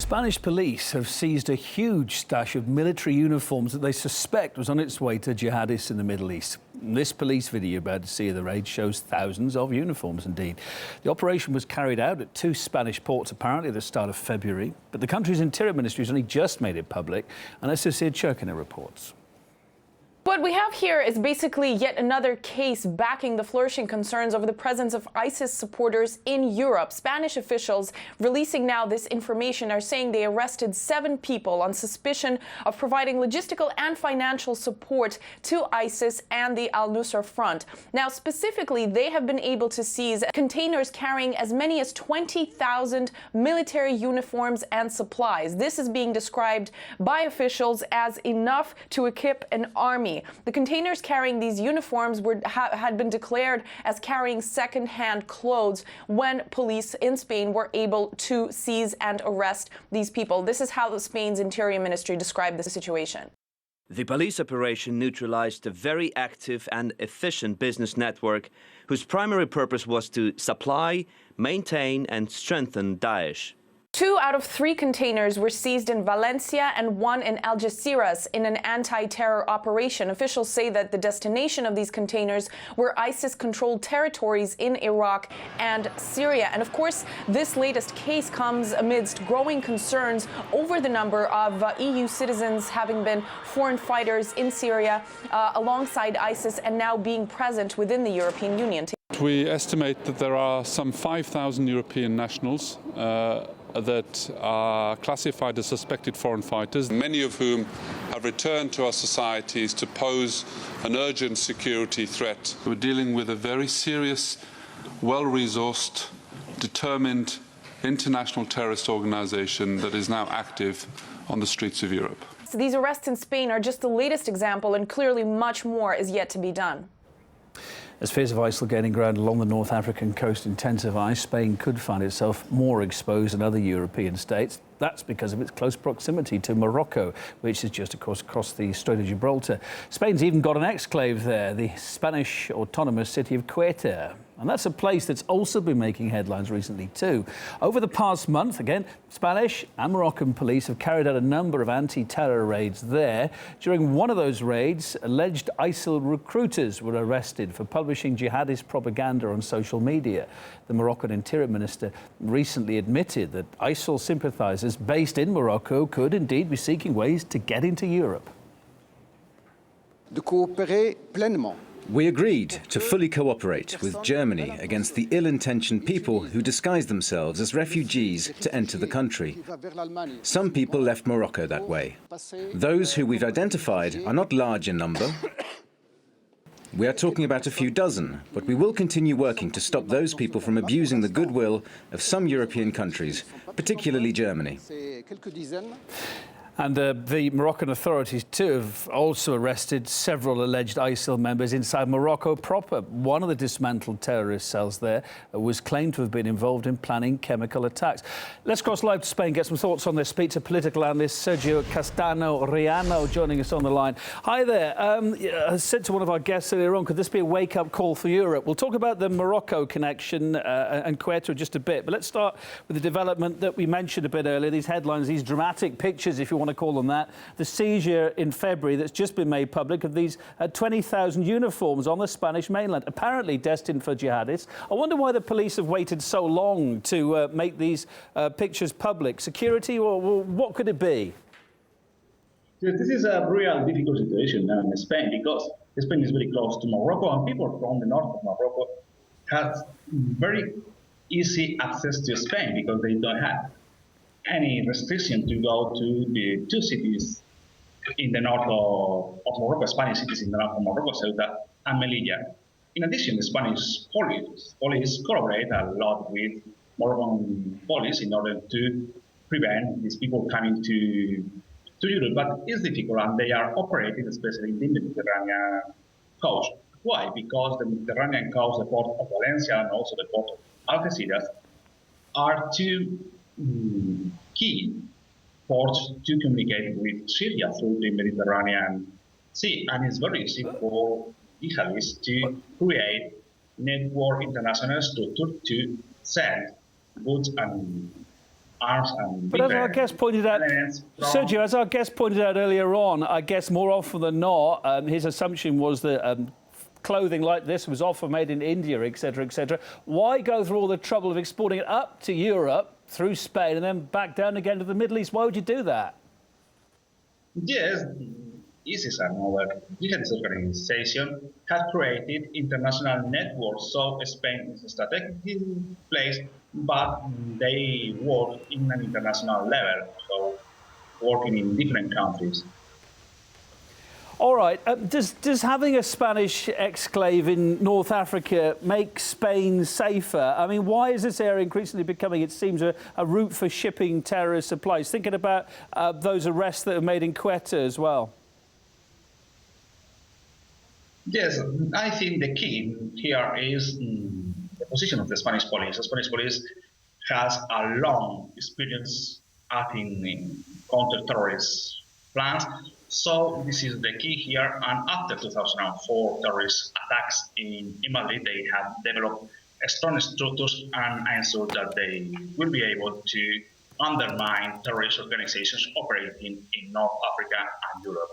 Spanish police have seized a huge stash of military uniforms that they suspect was on its way to jihadists in the Middle East. This police video you're about to see of the raid shows thousands of uniforms indeed. The operation was carried out at 2 Spanish ports apparently at the start of February, but the country's Interior Ministry has only just made it public, and Associated Churkina reports. What we have here is basically yet another case backing the flourishing concerns over the presence of ISIS supporters in Europe. Spanish officials releasing now this information are saying they arrested 7 people on suspicion of providing logistical and financial support to ISIS and the al-Nusra Front. Now, specifically, they have been able to seize containers carrying as many as 20,000 military uniforms and supplies. This is being described by officials as enough to equip an army. The containers carrying these uniforms had been declared as carrying second-hand clothes when police in Spain were able to seize and arrest these people. This is how Spain's Interior Ministry described the situation. The police operation neutralized a very active and efficient business network whose primary purpose was to supply, maintain and strengthen DAESH. 2 out of 3 containers were seized in Valencia and 1 in Algeciras in an anti-terror operation. Officials say that the destination of these containers were ISIS-controlled territories in Iraq and Syria. And of course, this latest case comes amidst growing concerns over the number of EU citizens having been foreign fighters in Syria alongside ISIS and now being present within the European Union. We estimate that there are some 5,000 European nationals that are classified as suspected foreign fighters, many of whom have returned to our societies to pose an urgent security threat. We're dealing with a very serious, well-resourced, determined international terrorist organization that is now active on the streets of Europe. So these arrests in Spain are just the latest example, and clearly much more is yet to be done. As fears of ISIL gaining ground along the North African coast intensify, Spain could find itself more exposed than other European states. That's because of its close proximity to Morocco, which is just, of course, across the Strait of Gibraltar. Spain's even got an exclave there, the Spanish autonomous city of Ceuta. And that's a place that's also been making headlines recently too. Over the past month, again, Spanish and Moroccan police have carried out a number of anti-terror raids there. During one of those raids, alleged ISIL recruiters were arrested for publishing jihadist propaganda on social media. The Moroccan Interior Minister recently admitted that ISIL sympathizers based in Morocco could indeed be seeking ways to get into Europe. De coopérer pleinement. We agreed to fully cooperate with Germany against the ill-intentioned people who disguise themselves as refugees to enter the country. Some people left Morocco that way. Those who we've identified are not large in number. We are talking about a few dozen, but we will continue working to stop those people from abusing the goodwill of some European countries, particularly Germany. And the Moroccan authorities, too, have also arrested several alleged ISIL members inside Morocco proper. One of the dismantled terrorist cells there was claimed to have been involved in planning chemical attacks. Let's cross live to Spain, get some thoughts on this. Speak to political analyst Sergio Castano-Riano joining us on the line. Hi there. I said to one of our guests earlier on, could this be a wake-up call for Europe? We'll talk about the Morocco connection and Ceuta in just a bit, but let's start with the development that we mentioned a bit earlier, these headlines, these dramatic pictures, if you want to call them that, the seizure in February that's just been made public of these 20,000 uniforms on the Spanish mainland, apparently destined for jihadists. I wonder why the police have waited so long to make these pictures public. Security, or what could it be? This is a real difficult situation now in Spain because Spain is very close to Morocco, and people from the north of Morocco have very easy access to Spain because they don't have any restriction to go to the 2 cities in the north of Morocco, Spanish cities in the north of Morocco, Ceuta and Melilla. In addition, the Spanish police collaborate a lot with Moroccan police in order to prevent these people coming to Europe. But it's difficult, and they are operating especially in the Mediterranean coast. Why? Because the Mediterranean coast, the port of Valencia and also the port of Algeciras, are 2 key ports to communicate with Syria through the Mediterranean Sea, and it's very easy for jihadists to create network international structure to send goods and arms and But as our guest pointed out, Sergio, as our guest pointed out earlier on, I guess more often than not, his assumption was that clothing like this was often made in India, etc., etc. Why go through all the trouble of exporting it up to Europe through Spain and then back down again to the Middle East? Why would you do that? Yes, ISIS and other jihadist organization have created international networks. So Spain is a strategic place, but they work in an international level, so working in different countries. All right. Does having a Spanish exclave in North Africa make Spain safer? I mean, why is this area increasingly becoming, it seems, a route for shipping terrorist supplies? Thinking about those arrests that were made in Quetta as well. Yes, I think the key here is the position of the Spanish police. The Spanish police has a long experience acting in counter-terrorist plans. So this is the key here. And after 2004 terrorist attacks in Mali, they have developed strong structures, and I'm sure that they will be able to undermine terrorist organizations operating in North Africa and Europe.